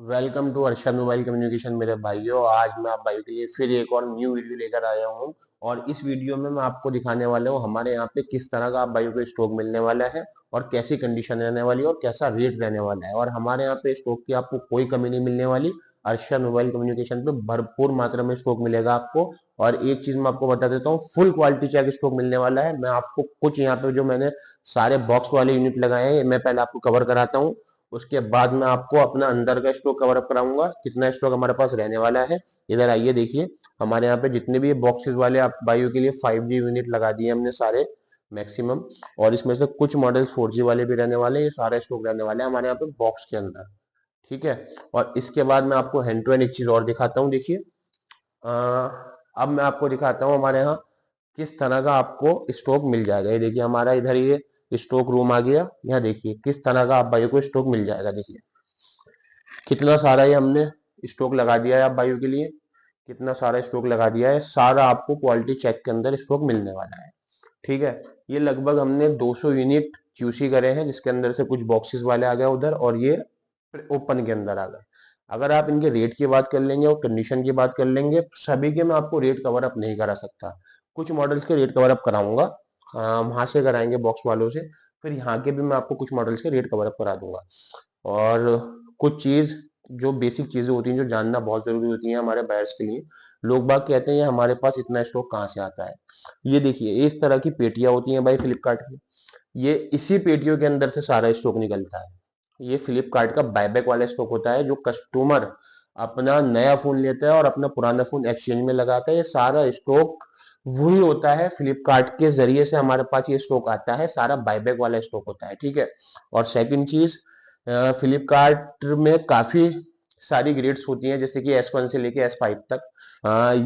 Welcome to Arshad mobile communication मेरे भाइयों। आज मैं आप भाइयों के लिए फिर एक और न्यू वीडियो लेकर आया हूं और इस वीडियो में मैं आपको दिखाने वाला हूं हमारे यहाँ पे किस तरह का आप भाइयों को स्टॉक मिलने वाला है और कैसी कंडीशन रहने वाली है और कैसा रेट रहने वाला है। और हमारे यहाँ पे स्टॉक की आपको कोई कमी नहीं मिलने वाली। अर्शद मोबाइल कम्युनिकेशन पे भरपूर मात्रा में स्टॉक मिलेगा आपको। और एक चीज मैं आपको बता देता हूँ, फुल क्वालिटी चेक स्टॉक मिलने वाला है। मैं आपको कुछ यहाँ पे जो मैंने सारे बॉक्स वाले यूनिट लगाए हैं मैं पहले आपको कवर कराता हूँ। उसके बाद मैं आपको अपना अंदर का स्टॉक कवर अप कराऊंगा, कितना स्टॉक हमारे पास रहने वाला है। इधर आइए देखिए, हमारे यहाँ पे जितने भी बॉक्सेस वाले आप भाइयों के लिए 5G यूनिट लगा दिए हमने सारे मैक्सिमम। और इसमें से कुछ मॉडल 4G वाले भी रहने वाले हैं। ये सारे स्टॉक रहने वाले हैं हमारे यहाँ पे बॉक्स के अंदर। ठीक है। और इसके बाद मैं आपको हैंड टू हैंड एक चीज और दिखाता हूँ। देखिए, अब मैं आपको दिखाता हूँ हमारे यहाँ किस तरह का आपको स्टॉक मिल जाएगा। ये देखिए, हमारा इधर ये स्टॉक रूम आ गया। यहाँ देखिए किस तरह का आप भाइयों को स्टॉक मिल जाएगा। देखिए कितना सारा ये हमने स्टॉक लगा दिया है आप भाइयों के लिए, कितना सारा स्टॉक लगा दिया है। सारा आपको क्वालिटी चेक के अंदर स्टॉक मिलने वाला है। ठीक है। ये लगभग हमने 200 यूनिट क्यूसी करे हैं, जिसके अंदर से कुछ बॉक्सेस वाले आ गए उधर और ये ओपन के अंदर आ गए। अगर आप इनके रेट की बात कर लेंगे और कंडीशन की बात कर लेंगे, सभी के मैं आपको रेट कवर अप नहीं करा सकता। कुछ मॉडल्स के रेट कवर अप कराऊंगा, वहां से कराएंगे बॉक्स वालों से। फिर यहाँ के भी मैं आपको कुछ मॉडल्स के रेट कवर अप करा दूंगा। और कुछ चीज जो बेसिक चीजें होती हैं जो जानना बहुत जरूरी होती है हमारे बायर्स के लिए। लोग बाग कहते हैं हमारे पास इतना स्टॉक कहाँ से आता है। ये देखिए, इस तरह की पेटियां होती हैं भाई फ्लिपकार्ट की। ये इसी पेटियों के अंदर से सारा स्टॉक निकलता है। ये फ्लिपकार्ट का बायबैक वाला स्टॉक होता है, जो कस्टमर अपना नया फोन लेता है और अपना पुराना फोन एक्सचेंज में लगाता है। ये सारा स्टॉक वही होता है, फ्लिपकार्ट के जरिए से हमारे पास ये स्टॉक आता है, सारा बायबैक वाला स्टॉक होता है। ठीक है। और सेकंड चीज, फ्लिपकार्ट में काफी सारी ग्रेड्स होती हैं, जैसे कि S1 से लेके S5 तक।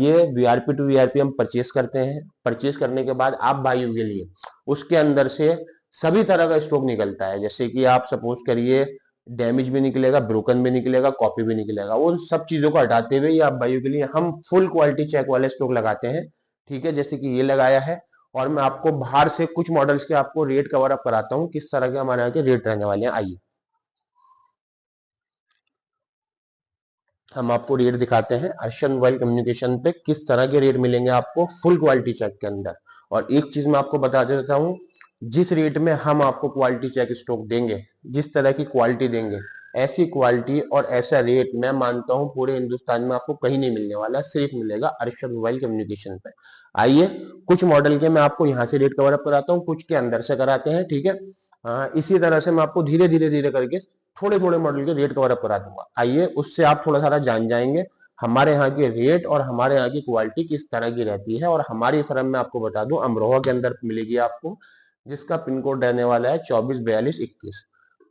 ये वीआरपी टू वीआरपी हम परचेस करते हैं। परचेस करने के बाद आप भाइयों के लिए उसके अंदर से सभी तरह का स्टॉक निकलता है। जैसे कि आप सपोज करिए, डैमेज भी निकलेगा, ब्रोकन भी निकलेगा, कॉपी भी निकलेगा। उन सब चीजों को हटाते हुए ये आप भाइयों के लिए हम फुल क्वालिटी चेक वाले स्टॉक लगाते हैं। ठीक है, जैसे कि ये लगाया है। और मैं आपको बाहर से कुछ मॉडल्स के आपको रेट कवर अप कराता हूँ, किस तरह के हमारे यहाँ के रेट रहने वाले हैं। आइए हम आपको रेट दिखाते हैं अर्शन मोबाइल कम्युनिकेशन पे, किस तरह के रेट मिलेंगे आपको फुल क्वालिटी चेक के अंदर। और एक चीज मैं आपको बता देता हूँ, जिस रेट में हम आपको क्वालिटी चेक स्टॉक देंगे, जिस तरह की क्वालिटी देंगे, ऐसी क्वालिटी और ऐसा रेट मैं मानता हूँ पूरे हिंदुस्तान में आपको कहीं नहीं मिलने वाला, सिर्फ मिलेगा अर्शद मोबाइल कम्युनिकेशन पे। आइए कुछ मॉडल के मैं आपको यहाँ से रेट कवर अप कराता हूँ, कुछ के अंदर से कराते हैं। ठीक है। इसी तरह से मैं आपको धीरे धीरे धीरे करके थोड़े थोड़े मॉडल के रेट कवर अप करा दूंगा। आइए उससे आप थोड़ा सारा जान जाएंगे हमारे यहाँ के रेट और हमारे यहाँ की क्वालिटी किस तरह की रहती है। और हमारी फर्म में आपको बता दूं, अमरोहा के अंदर मिलेगी आपको, जिसका पिन कोड रहने वाला है 244221।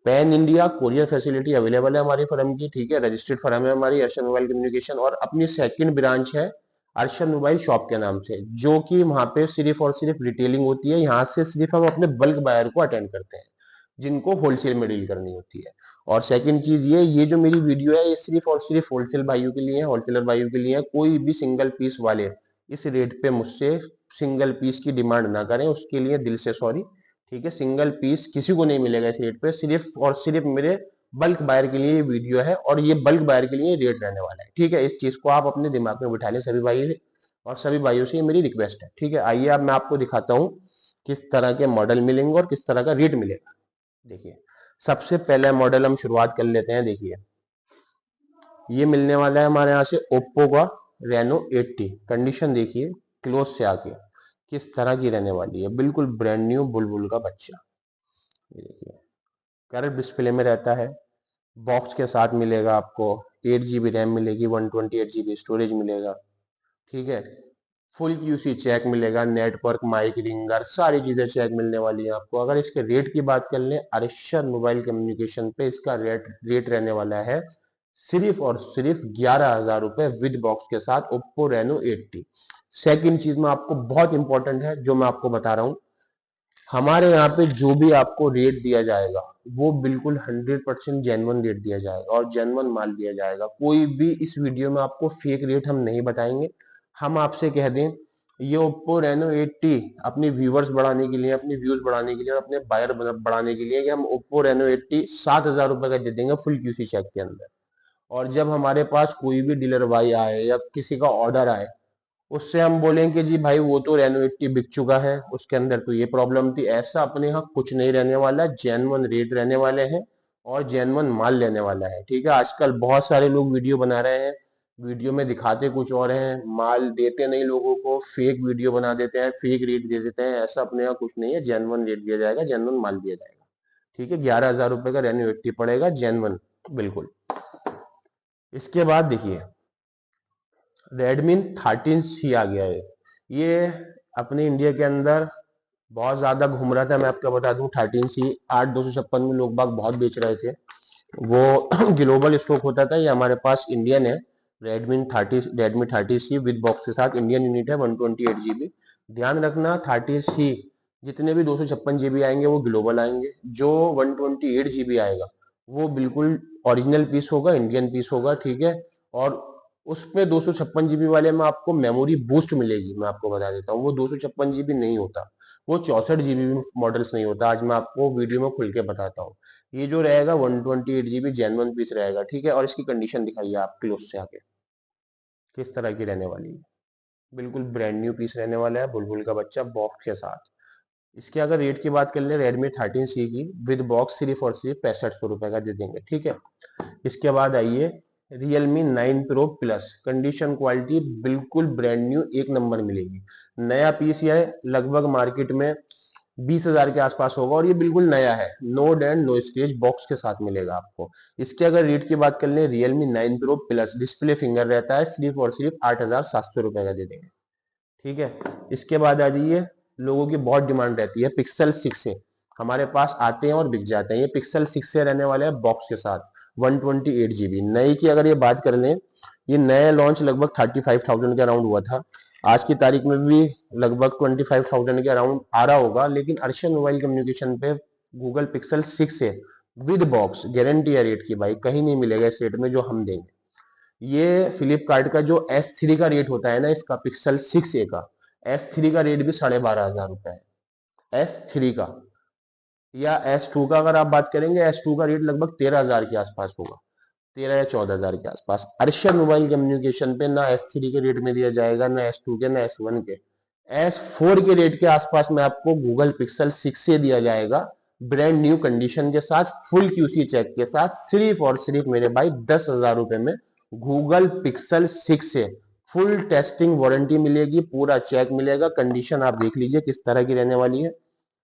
Pan India courier facility available है हमारी फर्म की। ठीक है। रजिस्टर्ड फर्म है हमारी अर्शद मोबाइल कम्युनिकेशन, और अपनी सेकंड ब्रांच है अर्शद मोबाइल शॉप के नाम से, जो कि वहां पे सिर्फ और सिर्फ रिटेलिंग होती है। यहाँ से सिर्फ हम अपने बल्क बायर को अटेंड करते हैं, जिनको होलसेल में डील करनी होती है। और सेकंड चीज, ये जो मेरी वीडियो है ये सिर्फ और सिर्फ होलसेल भाइयों के लिए है, होलसेलर भाइयों के लिए है। कोई भी सिंगल पीस वाले इस रेट पे मुझसे सिंगल पीस की डिमांड ना करें, उसके लिए दिल से सॉरी। ठीक है। सिंगल पीस किसी को नहीं मिलेगा इस रेट पे, सिर्फ और सिर्फ मेरे बल्क बायर के लिए ये वीडियो है और ये बल्क बायर के लिए रेट रहने वाला है। ठीक है। इस चीज को आप अपने दिमाग में बिठा लें सभी भाई, और सभी भाइयों से ये मेरी रिक्वेस्ट है। ठीक है। आइए अब मैं आपको दिखाता हूँ किस तरह के मॉडल मिलेंगे और किस तरह का रेट मिलेगा। देखिए, सबसे पहले मॉडल हम शुरुआत कर लेते हैं। देखिए, ये मिलने वाला है हमारे यहाँ से ओप्पो का रेनो 80। कंडीशन देखिए क्लोज से आके किस तरह की रहने वाली है, बिल्कुल ब्रांड न्यू बुलबुल का बच्चा। ये देखिए, कर्व डिस्प्ले में रहता है। बॉक्स के साथ मिलेगा आपको 8 GB रैम मिलेगी, 128 GB स्टोरेज मिलेगा। ठीक है। फुल क्यूसी चेक मिलेगा, नेटवर्क, माइक, रिंगर, सारी चीजें चेक मिलने वाली है आपको। अगर इसके रेट की बात कर लें, अर्शद मोबाइल कम्युनिकेशन पे इसका रेट रहने वाला है सिर्फ और सिर्फ 11,000 रुपए विद बॉक्स के साथ, ओप्पो रेनो 80। सेकंड चीज में आपको बहुत इंपॉर्टेंट है जो मैं आपको बता रहा हूं, हमारे यहाँ पे जो भी आपको रेट दिया जाएगा वो बिल्कुल 100% जेन्युइन रेट दिया जाएगा और जेन्युइन माल दिया जाएगा। कोई भी इस वीडियो में आपको फेक रेट हम नहीं बताएंगे। हम आपसे कह दें, ये ओप्पो रेनो 80 अपनी व्यूवर्स बढ़ाने के लिए, अपनी व्यूज बढ़ाने के लिए और अपने बायर बढ़ाने के लिए, कि हम ओप्पो रेनो 80 7,000 रुपए का दे देंगे फुल क्यूसी चेक के अंदर। और जब हमारे पास कोई भी डीलर भाई आए या किसी का ऑर्डर आए, उससे हम बोलें कि जी भाई वो तो रेनो 80 बिक चुका है, उसके अंदर तो ये प्रॉब्लम थी, ऐसा अपने यहाँ कुछ नहीं रहने वाला। जेन्युइन रेट रहने वाले हैं और जेन्युइन माल लेने वाला है। ठीक है, आजकल बहुत सारे लोग वीडियो बना रहे हैं, वीडियो में दिखाते कुछ और हैं, माल देते नहीं लोगों को, फेक वीडियो बना देते हैं, फेक रेट दे देते हैं। ऐसा अपने यहाँ कुछ नहीं है, जेन्युइन रेट दिया जाएगा, जेन्युइन माल दिया जाएगा। ठीक है, 11,000 रुपए का रेनो 80 पड़ेगा जेन्युइन, बिल्कुल। इसके बाद देखिए रेडमी 13C आ गया है। ये अपने इंडिया के अंदर बहुत ज्यादा घूम रहा था। मैं आपको बता दूं 13C 8256 में लोग बाग बहुत बेच रहे थे। वो ग्लोबल स्टॉक होता था, ये हमारे पास इंडियन है। रेडमी 30C विद बॉक्स के साथ इंडियन यूनिट है, 128 GB। ध्यान रखना 30C जितने भी 256 GB आएंगे वो ग्लोबल आएंगे, जो 128 GB आएगा वो बिल्कुल ओरिजिनल पीस होगा, इंडियन पीस होगा। ठीक है, और उसमें 256 GB वाले में आपको मेमोरी बूस्ट मिलेगी। मैं आपको बता देता हूँ वो 256 GB नहीं होता, वो 64 GB मॉडल्स नहीं होता। आज मैं आपको वीडियो में खुल के बताता हूँ। ये जो रहेगा 128 GB जेन्युइन पीस रहेगा। ठीक है, और इसकी कंडीशन दिखाइए आप क्लोज से आके, किस तरह की रहने वाली है। बिल्कुल ब्रांड न्यू पीस रहने वाला है, बुलबुल का बच्चा बॉक्स के साथ। इसके अगर रेट की बात कर ले रेडमी 13C की विद बॉक्स सिर्फ और सिर्फ 6500 रुपए का दे देंगे। ठीक है, इसके बाद आइए Realme 9 Pro Plus, condition quality बिल्कुल ब्रांड न्यू एक नंबर मिलेगी। नया पीस है, लगभग मार्केट में 20,000 के आसपास होगा और ये बिल्कुल नया है, no dent no scratch box के साथ मिलेगा आपको। इसके अगर रेट की बात कर ले Realme 9 Pro Plus display finger रहता है, सिर्फ और सिर्फ 8,700 रुपए का दे देंगे। ठीक है, इसके बाद आ जाइए, लोगों की बहुत डिमांड रहती है पिक्सल 6 से, हमारे पास आते हैं और बिक जाते हैं। ये पिक्सल 6 से रहने वाले हैं बॉक्स के साथ, 128 GB। नई की अगर ये बात कर लें, ये नया लॉन्च लगभग 35,000 के अराउंड हुआ था। आज की तारीख में भी लगभग 25,000 के अराउंड आ रहा होगा, लेकिन अर्शन मोबाइल कम्युनिकेशन पे गूगल पिक्सल 6 से विद बॉक्स गारंटी है रेट की भाई, कहीं नहीं मिलेगा इस रेट में जो हम देंगे। ये फ्लिपकार्ट का जो S3 का रेट होता है ना, इसका पिक्सल 6A का S3 का रेट भी 12,500 रुपए है, S3 का। या S2 का अगर आप बात करेंगे, S2 का रेट लगभग 13,000 के आसपास होगा, 13 या 14,000 के आसपास। अर्शद मोबाइल कम्युनिकेशन पे ना S3 के रेट में दिया जाएगा, ना S2 के, ना S1 के, S4 के रेट के आसपास में आपको गूगल पिक्सल 6 से दिया जाएगा, ब्रांड न्यू कंडीशन के साथ, फुल QC चेक के साथ, सिर्फ और सिर्फ मेरे भाई 10,000 रुपए में गूगल पिक्सल 6 से फुल टेस्टिंग वारंटी मिलेगी, पूरा चेक मिलेगा। कंडीशन आप देख लीजिए किस तरह की रहने वाली है,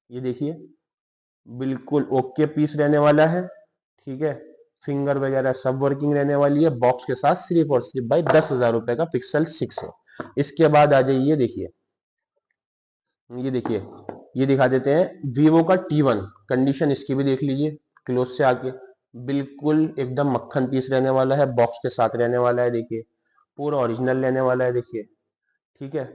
ये देखिए बिल्कुल ओके पीस रहने वाला है। ठीक है, फिंगर वगैरह सब वर्किंग रहने वाली है बॉक्स के साथ, सिर्फ और सिर्फ भाई 10,000 रुपए का पिक्सल 6 है। इसके बाद आ जाइए, देखिए ये देखिए, ये दिखा देते हैं वीवो का T1, कंडीशन इसकी भी देख लीजिए क्लोज से आके, बिल्कुल एकदम मक्खन पीस रहने वाला है, बॉक्स के साथ रहने वाला है, देखिए पूरा ओरिजिनल रहने वाला है, देखिए। ठीक है,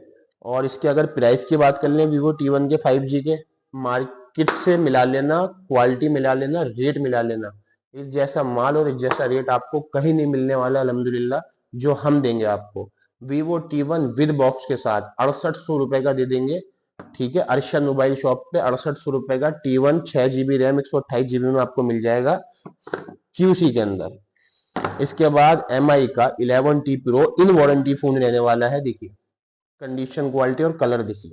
और इसके अगर प्राइस की बात कर लें वीवो T1 के 5G के, मार्केट से मिला लेना, क्वालिटी मिला लेना, रेट मिला लेना, इस जैसा माल और इस जैसा रेट आपको कहीं नहीं मिलने वाला अल्हम्दुलिल्लाह, जो हम देंगे आपको। वीवो T1 विद बॉक्स के साथ 6800 रुपए का दे देंगे। ठीक है, अर्शद मोबाइल शॉप पे 6800 रुपए का T1 6 GB रैम 128 GB में आपको मिल जाएगा QC के अंदर। इसके बाद MI का 11T Pro इन वारंटी फोन रहने वाला है, देखिए कंडीशन क्वालिटी और कलर देखिए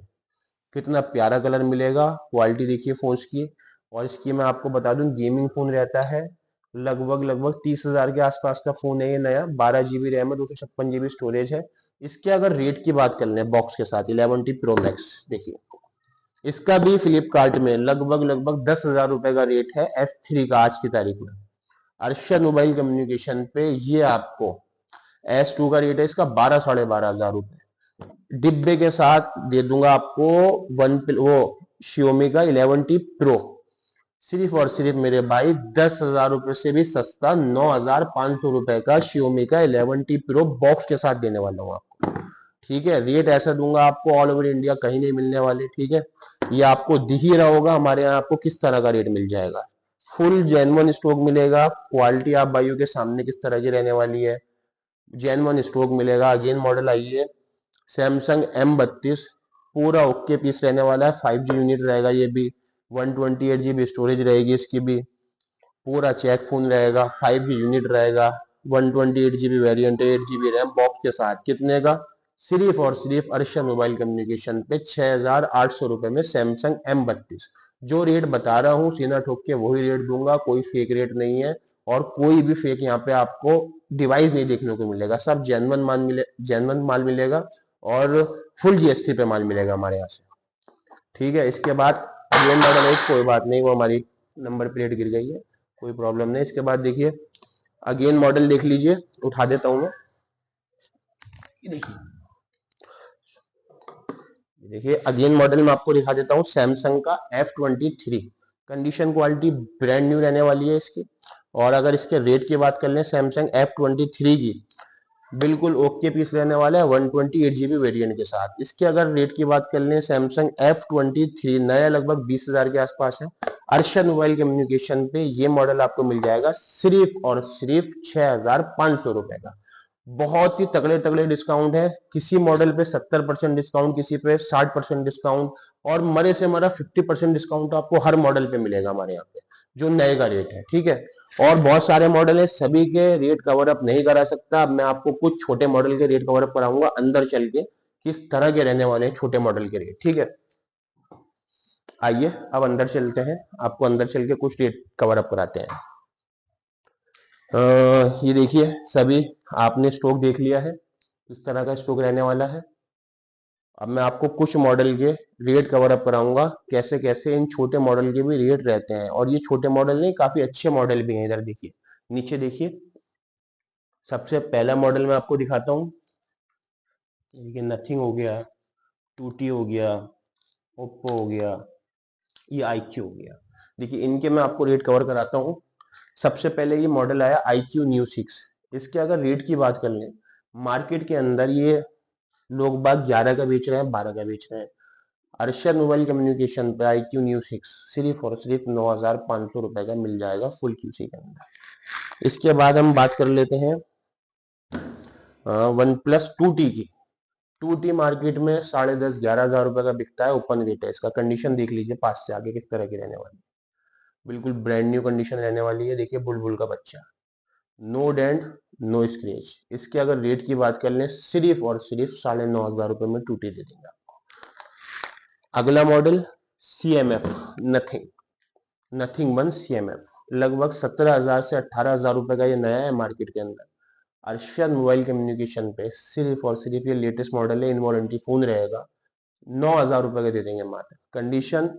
कितना प्यारा कलर मिलेगा, क्वालिटी देखिए फोन्स की। और इसकी मैं आपको बता दूं गेमिंग फोन रहता है, लगभग लगभग 30,000 के आसपास का फोन है ये नया, 12 GB रैम है, 256 GB स्टोरेज है। इसके अगर रेट की बात कर लें बॉक्स के साथ 11T Pro Max, देखिए इसका भी फ्लिपकार्ट में लगभग लगभग 10,000 रुपए का रेट है, S3 का आज की तारीख में। अर्शद मोबाइल कम्युनिकेशन पे ये आपको S2 का रेट है इसका 12,500 रुपए, डिब्बे के साथ दे दूंगा आपको वो Xiaomi का 11T Pro, सिर्फ और सिर्फ मेरे भाई 10,000 रुपए से भी सस्ता, 9,500 रुपए का Xiaomi का 11T Pro बॉक्स के साथ देने वाला हूँ आपको। ठीक है, रेट ऐसा दूंगा आपको ऑल ओवर इंडिया कहीं नहीं मिलने वाले। ठीक है, ये आपको दिख ही रहा होगा हमारे यहाँ आपको किस तरह का रेट मिल जाएगा, फुल जेन्युइन स्टॉक मिलेगा, क्वालिटी आप भाइयों के सामने किस तरह की रहने वाली है, जेन्युइन स्टॉक मिलेगा। अगेन मॉडल आई है सैमसंग M32, पूरा ओके पीस रहने वाला है, 5G यूनिट रहेगा ये भी, 128 GB स्टोरेज रहेगी इसकी भी, पूरा चेक फोन रहेगा, 5G यूनिट रहेगा, 128 GB वेरिएंट है, 8 GB रैम बॉक्स के साथ, कितने का? सिर्फ और सिर्फ अर्शद मोबाइल कम्युनिकेशन पे 6,800 रुपए में सैमसंग M32। जो रेट बता रहा हूँ सीना ठोक के वही रेट दूंगा, कोई फेक रेट नहीं है और कोई भी फेक यहाँ पे आपको डिवाइस नहीं देखने को मिलेगा, सब जेन्युइन माल मिलेगा और फुल GST पे माल मिलेगा हमारे यहाँ से। ठीक है, इसके बाद ये मॉडल है, कोई बात नहीं, वो हमारी नंबर प्लेट गिर गई है, कोई प्रॉब्लम नहीं। इसके बाद देखिए अगेन मॉडल देख लीजिए, उठा देता हूं मैं, देखिए देखिए अगेन मॉडल में आपको दिखा देता हूं, सैमसंग का F23। Condition quality brand new रहने वाली है इसकी। और अगर इसके रेट की बात कर लें सैमसंग F23 की, बिल्कुल ओके पीस रहने वाला है 128 GB वेरिएंट के साथ। इसके अगर रेट की बात कर लें सैमसंग F23 नया लगभग 20,000 के आसपास है। अर्शद मोबाइल कम्युनिकेशन पे ये मॉडल आपको मिल जाएगा सिर्फ और सिर्फ 6,500 रुपए का। बहुत ही तगड़े तगड़े डिस्काउंट है, किसी मॉडल पे 70% डिस्काउंट, किसी पे 60% डिस्काउंट और मरे से मरा 50% डिस्काउंट आपको हर मॉडल पे मिलेगा हमारे यहाँ पे, जो नए का रेट है। ठीक है, और बहुत सारे मॉडल है, सभी के रेट कवर अप नहीं करा सकता। अब मैं आपको कुछ छोटे मॉडल के रेट कवर अप कराऊंगा अंदर चल के, किस तरह के रहने वाले हैं छोटे मॉडल के रेट। ठीक है, आइए अब अंदर चलते हैं, आपको अंदर चल के कुछ रेट कवर अप कराते हैं। ये देखिए सभी आपने स्टॉक देख लिया है, किस तरह का स्टॉक रहने वाला है। अब मैं आपको कुछ मॉडल के रेट कवर अप कराऊंगा, कैसे कैसे इन छोटे मॉडल के भी रेट रहते हैं। और ये छोटे मॉडल नहीं, काफी अच्छे मॉडल भी हैं। इधर देखिए, नीचे देखिए, सबसे पहला मॉडल मैं आपको दिखाता हूँ। देखिए नथिंग हो गया, 2T हो गया, ओप्पो हो गया, ये IQ हो गया। देखिए इनके मैं आपको रेट कवर कराता हूँ। सबसे पहले ये मॉडल आया IQ Neo 6। इसके अगर रेट की बात कर लें, मार्केट के अंदर ये लोग बाग 11 का बेच रहे हैं, 12 का बेच रहे हैं। अर्शद मोबाइल कम्युनिकेशन पे IQ Neo 6 सिर्फ और सिर्फ 9,500 रुपए का मिल जाएगा फुल QC के अंदर। इसके बाद हम बात कर लेते हैं वन प्लस 2T की। 2T मार्केट में 10,500-11,000 रुपए का बिकता है, ओपन रेट है इसका। कंडीशन देख लीजिए पास से आगे किस तरह की रहने वाली है, बिल्कुल ब्रांड न्यू कंडीशन रहने वाली है। देखिए बुलबुल का बच्चा, नो डेंट नो स्क्रैच। इसके अगर रेट की बात कर लें सिर्फ और सिर्फ 9,500 रुपए में 2T दे देंगे आपको। अगला model CMF nothing, nothing one CMF, लगभग 17,000 से 18,000 रुपए का ये नया है मार्केट के अंदर। अर्शद मोबाइल कम्युनिकेशन पे सिर्फ और सिर्फ ये लेटेस्ट मॉडल है, इन वारंटी फोन रहेगा, 9,000 रुपए का दे देंगे मात्र। कंडीशन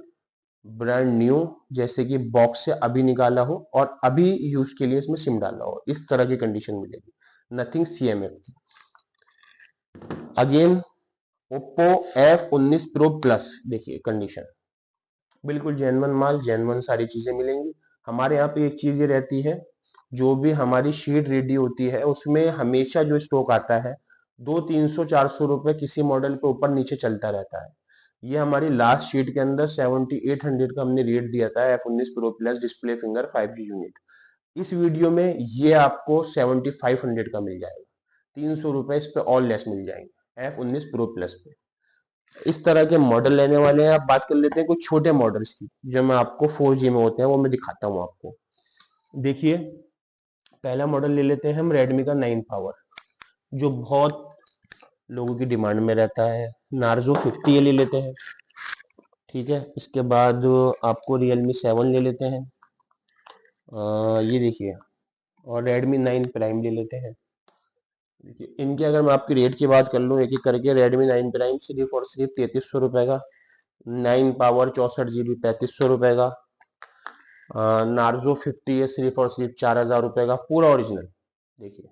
ब्रांड न्यू, जैसे कि बॉक्स से अभी निकाला हो और अभी यूज के लिए इसमें सिम डाला हो, इस तरह की कंडीशन मिलेगी नथिंग CMF की। Again Oppo F19 Pro Plus, देखिए कंडीशन बिल्कुल जेन्युइन माल, जेन्युइन सारी चीजें मिलेंगी। हमारे यहाँ पे एक चीज ये रहती है, जो भी हमारी शीट रेडी होती है उसमें हमेशा जो स्टॉक आता है 200-300-400 रुपए किसी मॉडल पे ऊपर नीचे चलता रहता है। ये हमारी लास्ट शीट के अंदर 7800 का हमने रेट दिया था F19 Pro Plus display finger 5G unit. इस वीडियो में ये आपको 7500 का मिल जाएगा, 300 रुपए इस पे और लेस मिल जाएंगे F19 Pro Plus पे। इस तरह के मॉडल लेने वाले हैं। अब बात कर लेते हैं कुछ छोटे मॉडल्स की, जो मैं आपको 4G में होते हैं वो मैं दिखाता हूँ आपको। देखिए पहला मॉडल ले लेते हैं हम Redmi का 9 पावर, जो बहुत लोगों की डिमांड में रहता है। नार्जो 50 ले लेते हैं। ठीक है, इसके बाद आपको Realme 7 ले लेते हैं, ये देखिए, और Redmi 9 प्राइम ले लेते हैं। देखिए इनके अगर मैं आपकी रेट की बात कर लूँ एक एक करके, Redmi 9 प्राइम सिर्फ और सिर्फ 3300 रुपए का, 9 पावर 64 GB 3500 रुपए का। नार्जो 50 है सिर्फ और सिर्फ 4,000 रुपए का, पूरा ओरिजिनल। देखिए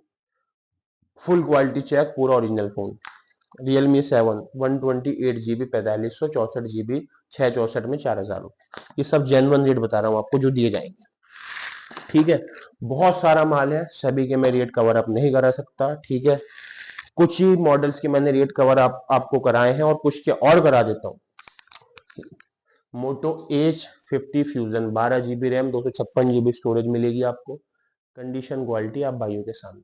फुल क्वालिटी चेक, पूरा original phone. Realme 7 128 GB 4564 GB 664 में 4,000 रुपए। ये सब जेन्युइन रेट बता रहा हूँ आपको जो दिए जाएंगे। ठीक है, बहुत सारा माल है, सभी के मैं रेट कवर अप नहीं करा सकता। ठीक है, कुछ ही मॉडल्स के मैंने रेट कवर आपको कराए हैं और कुछ के और करा देता हूँ। Moto Edge 50 fusion 12 GB RAM 256 GB storage मिलेगी आपको। कंडीशन क्वालिटी आप भाइयों के सामने,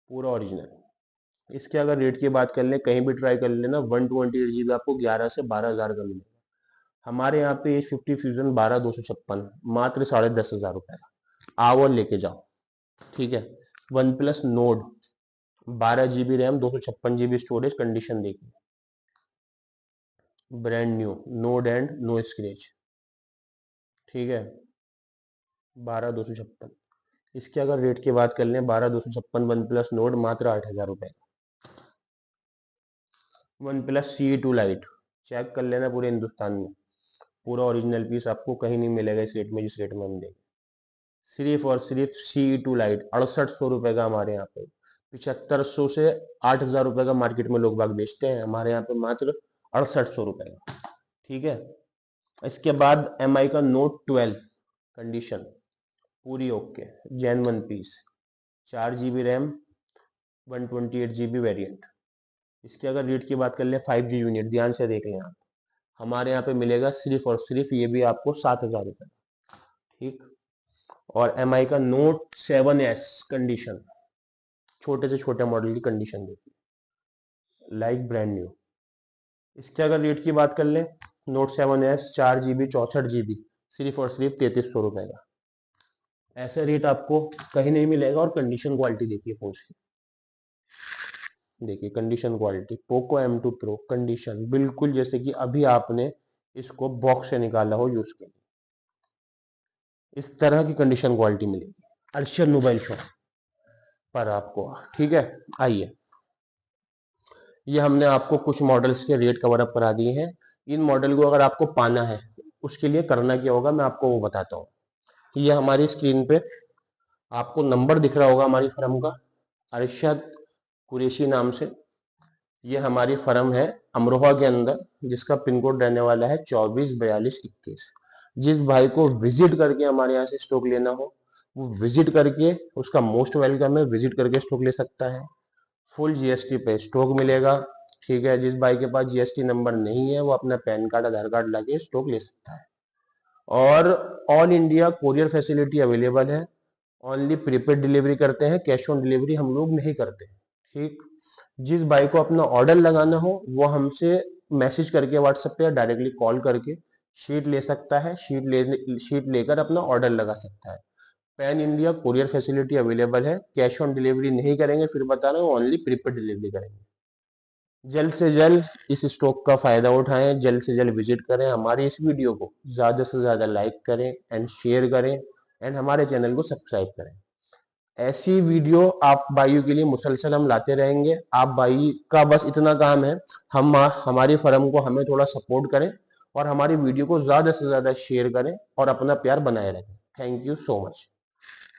पूरा ओरिजिनल। इसके अगर रेट की बात कर ले, कहीं भी ट्राई कर लेना, 128 GB आपको 11 से 12,000 का मिलेगा। हमारे यहाँ पे एज 50 फ्यूजन 12 256 मात्र 10,500 रुपए का। आओ और लेके जाओ। ठीक है। OnePlus Nord 12 GB RAM 256 GB storage, condition देखिए brand new, no dent and no scratch. ठीक है, 12,256। इसके अगर रेट की बात कर लें 12,256 वन प्लस नोड मात्र 8,000 रुपए। One plus CE2 light check कर लेना पूरे हिंदुस्तान में, पूरा ओरिजिनल पीस आपको कहीं नहीं मिलेगा इस रेट में जिस रेट में हम देंगे। सिर्फ और सिर्फ CE2 लाइट 6800 रुपए का हमारे यहाँ पे, 7500 से 8,000 रुपए का मार्केट में लोग बाग बेचते हैं, हमारे यहाँ पे मात्र 6800 रुपए का। ठीक है। इसके बाद MI का नोट 12 कंडीशन पूरी okay, genuine piece, 4 GB RAM 128 GB variant. इसके अगर रेट की बात कर ले 5G यूनिट, ध्यान से देख लें आप, हमारे यहाँ पे मिलेगा सिर्फ और सिर्फ ये भी आपको 7,000 रुपए। ठीक। और MI का नोट 7S कंडीशन, छोटे से छोटे मॉडल की कंडीशन देखिए, लाइक ब्रांड न्यू। इसके अगर रेट की बात कर लें नोट 7S 4 GB 64 GB, सिर्फ और सिर्फ 3,300 रुपए का। ऐसा रेट आपको कहीं नहीं मिलेगा। और कंडीशन क्वालिटी देखिए फोन की, देखिए condition quality, Poco M2 Pro condition बिल्कुल जैसे कि अभी आपने इसको बॉक्स से निकाला हो यूज के लिए, इस तरह की कंडीशन क्वालिटी मिलेगी अर्शद मोबाइल शॉप पर आपको। ठीक है, आइए, ये हमने आपको कुछ मॉडल्स के रेट कवर अप करा दिए हैं। इन मॉडल को अगर आपको पाना है उसके लिए करना क्या होगा मैं आपको वो बताता हूँ। ये हमारी स्क्रीन पे आपको नंबर दिख रहा होगा हमारी फर्म का, अरशद कुरैशी नाम से। ये हमारी फर्म है अमरोहा के अंदर, जिसका पिन कोड रहने वाला है 244221। जिस भाई को विजिट करके हमारे यहाँ से स्टॉक लेना हो वो विजिट करके, उसका मोस्ट वेलकम है, विजिट करके स्टॉक ले सकता है। फुल GST पे स्टॉक मिलेगा। ठीक है, जिस भाई के पास GST नंबर नहीं है वो अपना पैन कार्ड आधार कार्ड लाके स्टॉक ले सकता है। और all India courier facility available है। ओनली प्रीपेड डिलीवरी करते हैं, कैश ऑन डिलीवरी हम लोग नहीं करते। ठीक। जिस भाई को अपना ऑर्डर लगाना हो वो हमसे मैसेज करके व्हाट्सएप पे या डायरेक्टली कॉल करके शीट ले सकता है, शीट लेकर अपना ऑर्डर लगा सकता है। Pan India courier facility available है, कैश ऑन डिलीवरी नहीं करेंगे, फिर बता रहा हूँ ओनली प्रीपेड डिलीवरी करेंगे। जल्द से जल्द इस स्टॉक का फायदा उठाएं, जल्द से जल्द विजिट करें, हमारी इस वीडियो को ज्यादा से ज्यादा लाइक करें एंड शेयर करें एंड हमारे चैनल को सब्सक्राइब करें। ऐसी वीडियो आप भाइयों के लिए मुसलसल हम लाते रहेंगे। आप भाई का बस इतना काम है, हम हमारी फर्म को हमें थोड़ा सपोर्ट करें और हमारी वीडियो को ज्यादा से ज्यादा शेयर करें और अपना प्यार बनाए रखें। Thank you so much.